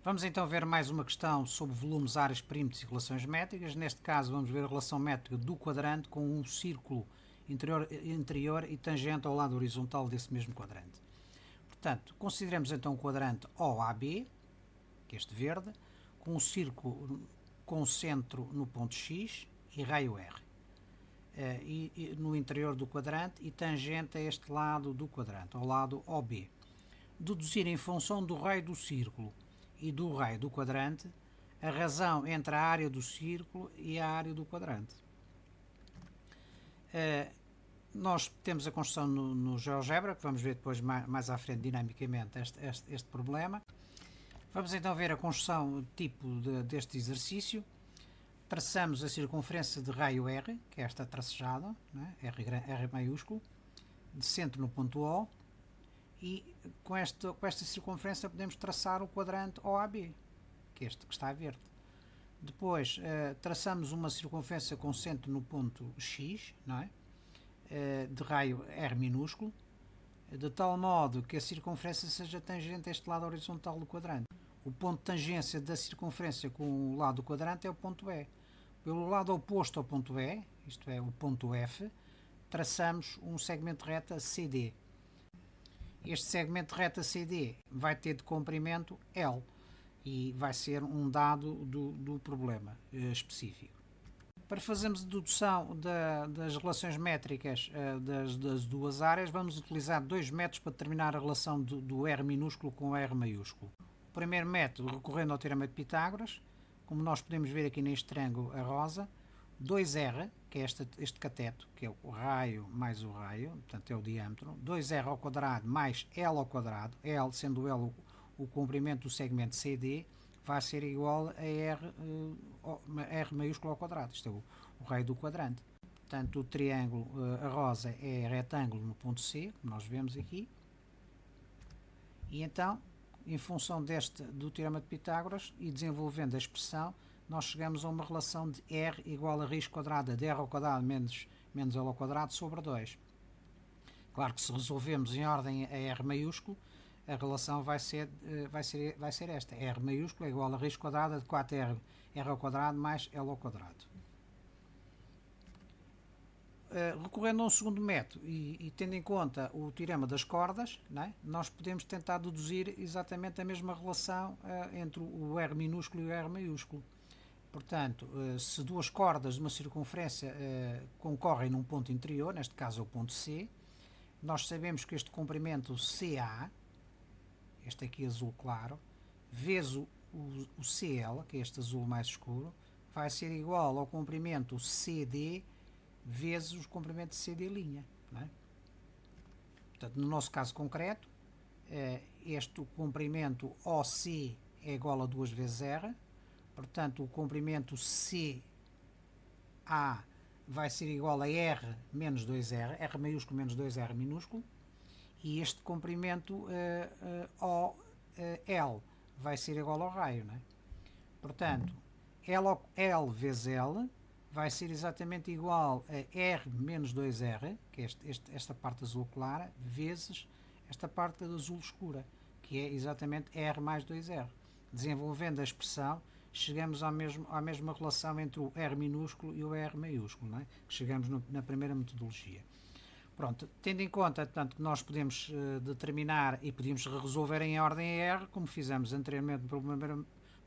Vamos então ver mais uma questão sobre volumes, áreas, perímetros e relações métricas. Neste caso vamos ver a relação métrica do quadrante com um círculo interior e tangente ao lado horizontal desse mesmo quadrante. Portanto, consideremos então o quadrante OAB, que é este verde, com um círculo com centro no ponto X e raio R. E no interior do quadrante e tangente a este lado do quadrante, ao lado OB. Deduzir em função do raio do círculo e do raio do quadrante a razão entre a área do círculo e a área do quadrante. Nós temos a construção no GeoGebra, que vamos ver depois mais à frente dinamicamente este problema. Vamos então ver a construção tipo deste exercício. Traçamos a circunferência de raio R, que é esta tracejada, né? R maiúsculo, de centro no ponto O, e com esta circunferência podemos traçar o quadrante OAB, que é este que está a verde. Depois traçamos uma circunferência com centro no ponto X, não é? De raio R minúsculo, de tal modo que a circunferência seja tangente a este lado horizontal do quadrante. O ponto de tangência da circunferência com o lado do quadrante é o ponto E. Pelo lado oposto ao ponto E, isto é, o ponto F, traçamos um segmento de reta CD. Este segmento de reta CD vai ter de comprimento L e vai ser um dado do problema específico. Para fazermos a dedução das relações métricas das duas áreas, vamos utilizar dois métodos para determinar a relação do R minúsculo com o R maiúsculo. O primeiro método, recorrendo ao teorema de Pitágoras, como nós podemos ver aqui neste triângulo a rosa, 2R, que é este cateto, que é o raio mais o raio, portanto é o diâmetro, 2R ao quadrado mais L ao quadrado, L sendo L o comprimento do segmento CD, vai ser igual a R maiúsculo ao quadrado, isto é o raio do quadrante. Portanto, o triângulo, a rosa é retângulo no ponto C, como nós vemos aqui, e então, em função do teorema de Pitágoras e desenvolvendo a expressão, nós chegamos a uma relação de R igual a raiz quadrada de R ao quadrado menos L ao quadrado sobre 2. Claro que se resolvemos em ordem a R maiúsculo, a relação vai ser esta. R maiúsculo é igual a raiz quadrada de 4R ao quadrado mais L ao quadrado. Recorrendo a um segundo método e tendo em conta o teorema das cordas, não é? Nós podemos tentar deduzir exatamente a mesma relação entre o R minúsculo e o R maiúsculo. Portanto, se duas cordas de uma circunferência concorrem num ponto interior, neste caso é o ponto C, nós sabemos que este comprimento CA, este aqui azul claro, vezes o CL, que é este azul mais escuro, vai ser igual ao comprimento CD vezes o comprimento de CD'. Não é? Portanto, no nosso caso concreto, este comprimento OC é igual a 2 vezes R, portanto o comprimento CA vai ser igual a R menos 2R, R maiúsculo menos 2R minúsculo, e este comprimento OL vai ser igual ao raio. Não é? Portanto, L vezes L vai ser exatamente igual a R menos 2R, que é esta parte azul clara, vezes esta parte azul escura, que é exatamente R mais 2R. Desenvolvendo a expressão, chegamos à mesma relação entre o R minúsculo e o R maiúsculo, não é? Que chegamos na primeira metodologia. Pronto, tendo em conta, portanto, que nós podemos determinar e podemos resolver em ordem R, como fizemos anteriormente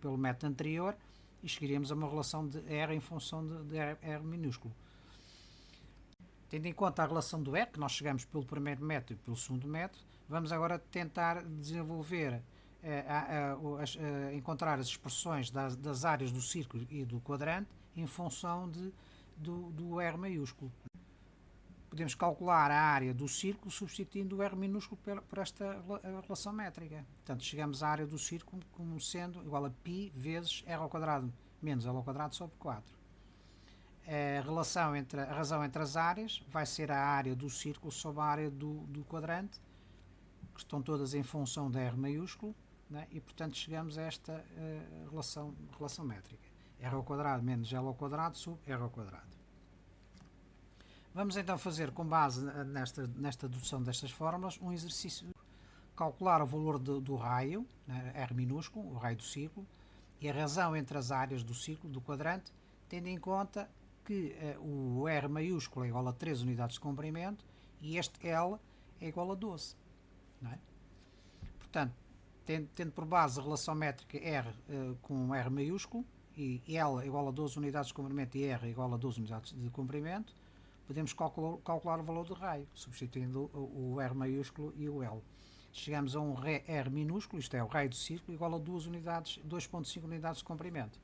pelo método anterior, e chegaríamos a uma relação de R em função de R minúsculo. Tendo em conta a relação do R, que nós chegamos pelo primeiro método e pelo segundo método, vamos agora tentar desenvolver, encontrar as expressões das áreas do círculo e do quadrante em função do R maiúsculo. Podemos calcular a área do círculo substituindo o R minúsculo por esta relação métrica. Portanto, chegamos à área do círculo como sendo igual a π vezes R ao quadrado menos L ao quadrado sobre 4. A razão entre as áreas vai ser a área do círculo sobre a área do quadrante, que estão todas em função de R maiúsculo, né? E portanto chegamos a esta relação métrica. R ao quadrado menos L ao quadrado sobre R ao quadrado. Vamos então fazer, com base nesta dedução destas fórmulas, um exercício calcular o valor do raio, né, R minúsculo, o raio do círculo, e a razão entre as áreas do círculo, do quadrante, tendo em conta que o R maiúsculo é igual a 3 unidades de comprimento e este L é igual a 12. Não é? Portanto, tendo por base a relação métrica R com R maiúsculo e L igual a 12 unidades de comprimento e R igual a 12 unidades de comprimento, podemos calcular o valor do raio, substituindo o R maiúsculo e o L. Chegamos a um R minúsculo, isto é, o raio do círculo, igual a 2,5 unidades de comprimento.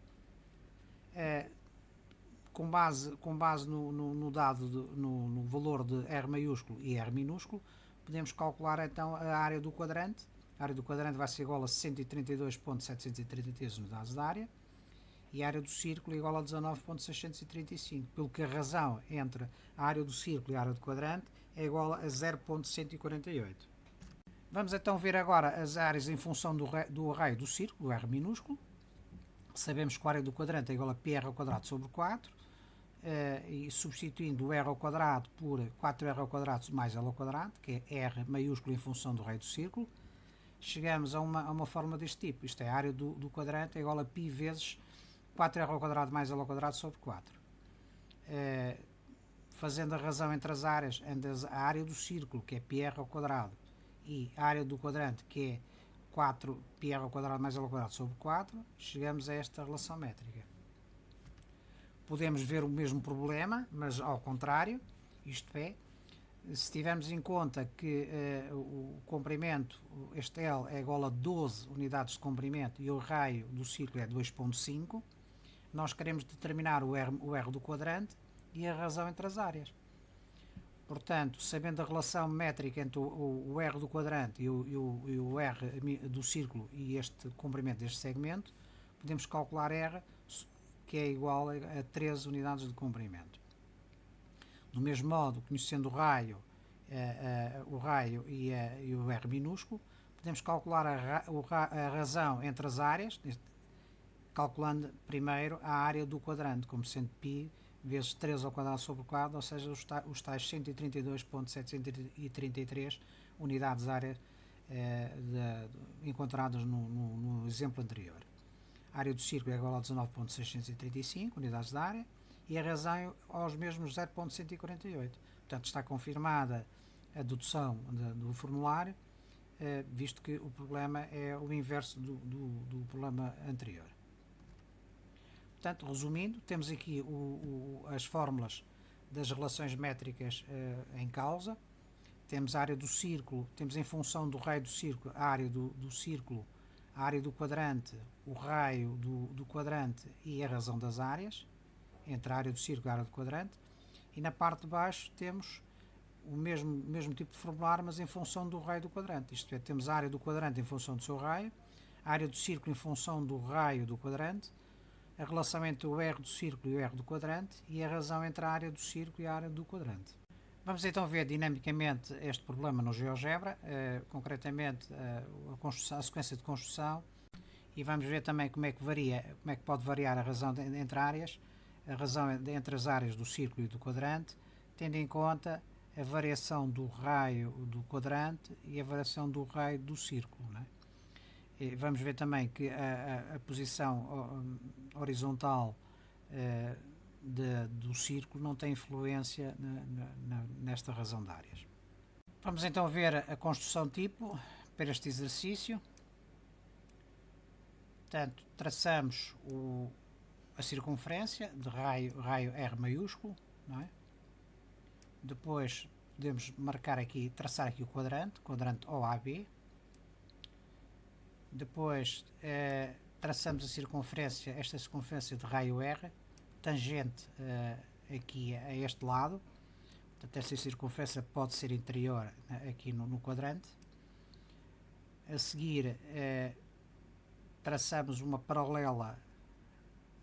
Com base no dado, no valor de R maiúsculo e R minúsculo, podemos calcular então a área do quadrante. A área do quadrante vai ser igual a 132.733 unidades de área e a área do círculo igual a 19.635, pelo que a razão entre a área do círculo e a área do quadrante é igual a 0.148. Vamos então ver agora as áreas em função do raio do círculo, do R minúsculo. Sabemos que a área do quadrante é igual a πr ao quadrado sobre 4, e substituindo o r ao quadrado por 4r ao quadrado mais l ao quadrado, que é r maiúsculo em função do raio do círculo, chegamos a uma forma deste tipo. Isto é, a área do quadrante é igual a π vezes 4r ao quadrado mais l ao quadrado sobre 4. Fazendo a razão entre as áreas, a área do círculo, que é πr ao quadrado, e a área do quadrante, que é 4πr ao quadrado mais l ao quadrado sobre 4, chegamos a esta relação métrica. Podemos ver o mesmo problema, mas ao contrário, isto é, se tivermos em conta que o comprimento, este L, é igual a 12 unidades de comprimento e o raio do círculo é 2,5, nós queremos determinar o R do quadrante e a razão entre as áreas. Portanto, sabendo a relação métrica entre o R do quadrante e o R do círculo e este comprimento deste segmento, podemos calcular R, que é igual a 13 unidades de comprimento. Do mesmo modo, conhecendo o raio e o R minúsculo, podemos calcular a razão entre as áreas, calculando primeiro a área do quadrante, como sendo π vezes 3 ao quadrado sobre 4, ou seja, os tais 132.733 unidades de área encontradas no exemplo anterior. A área do círculo é igual a 19.635 unidades de área e a razão aos mesmos 0.148. Portanto, está confirmada a dedução do formulário, visto que o problema é o inverso do problema anterior. Portanto, resumindo, temos aqui as fórmulas das relações métricas em causa. Temos a área do círculo, temos em função do raio do círculo a área do círculo, a área do quadrante, o raio do quadrante e a razão das áreas, entre a área do círculo e a área do quadrante. E na parte de baixo temos o mesmo tipo de formulário, mas em função do raio do quadrante. Isto é, temos a área do quadrante em função do seu raio, a área do círculo em função do raio do quadrante, a relação entre o R do círculo e o R do quadrante e a razão entre a área do círculo e a área do quadrante. Vamos então ver dinamicamente este problema no GeoGebra, concretamente a sequência de construção, e vamos ver também como é que pode variar a razão entre áreas, a razão entre as áreas do círculo e do quadrante, tendo em conta a variação do raio do quadrante e a variação do raio do círculo, não é? E vamos ver também que a posição horizontal do círculo não tem influência nesta razão de áreas. Vamos então ver a construção tipo para este exercício. Portanto, traçamos a circunferência de raio R maiúsculo, não é? Depois podemos traçar aqui o quadrante OAB. Depois traçamos esta circunferência de raio R, tangente aqui a este lado. Portanto, esta circunferência pode ser interior aqui no quadrante. A seguir, traçamos uma paralela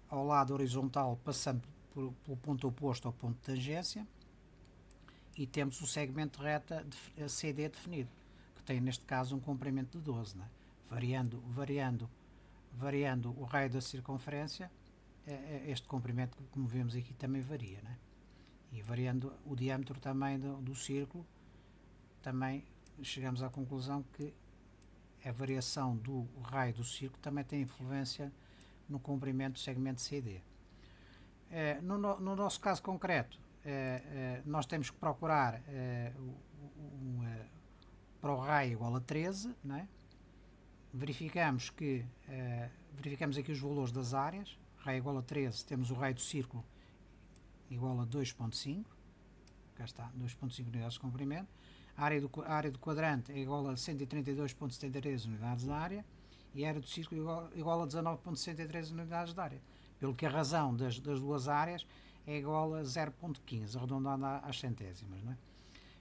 ao lado horizontal, passando pelo ponto oposto ao ponto de tangência. E temos o segmento de reta CD definido, que tem neste caso um comprimento de 12, né? Variando o raio da circunferência, este comprimento, como vemos aqui, também varia, né? E variando o diâmetro também do círculo, também chegamos à conclusão que a variação do raio do círculo também tem influência no comprimento do segmento CD. No nosso caso concreto, nós temos que procurar para o raio igual a 13, não é? Verificamos aqui os valores das áreas. Raio igual a 13, temos o raio do círculo igual a 2.5, cá está, 2.5 unidades de comprimento. A área do quadrante é igual a 132.73 unidades de área e a área do círculo igual a 19.63 unidades de área, pelo que a razão das duas áreas é igual a 0.15, arredondando às centésimas, não é?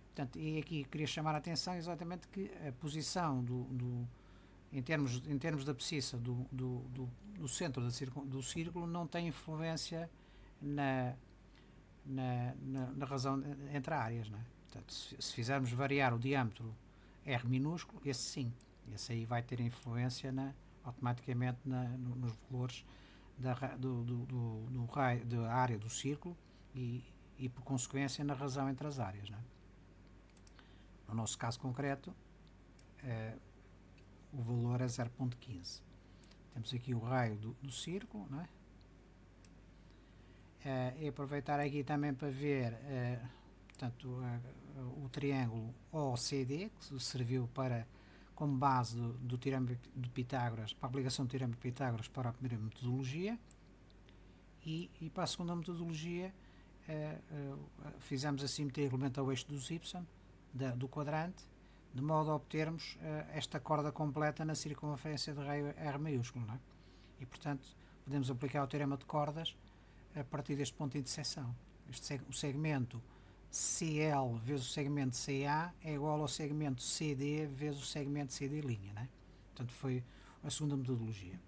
Portanto, e aqui queria chamar a atenção exatamente que a posição em termos da abscissa do centro do círculo não tem influência na razão entre áreas, não é? Portanto, se fizermos variar o diâmetro R minúsculo, esse sim, esse aí vai ter influência automaticamente nos valores do raio da área do círculo e por consequência na razão entre as áreas, não é? No nosso caso concreto, o valor é 0.15. Temos aqui o raio do círculo, não é? E aproveitar aqui também para ver portanto, o triângulo OCD, que serviu como base do teorema de Pitágoras, para a aplicação do teorema de Pitágoras para a primeira metodologia, e para a segunda metodologia fizemos a simetria elementar ao eixo dos y do quadrante, de modo a obtermos esta corda completa na circunferência de raio R maiúsculo, não é? E portanto podemos aplicar o teorema de cordas a partir deste ponto de interseção. O segmento CL vezes o segmento CA é igual ao segmento CD vezes o segmento CD', não é? Portanto foi a segunda metodologia.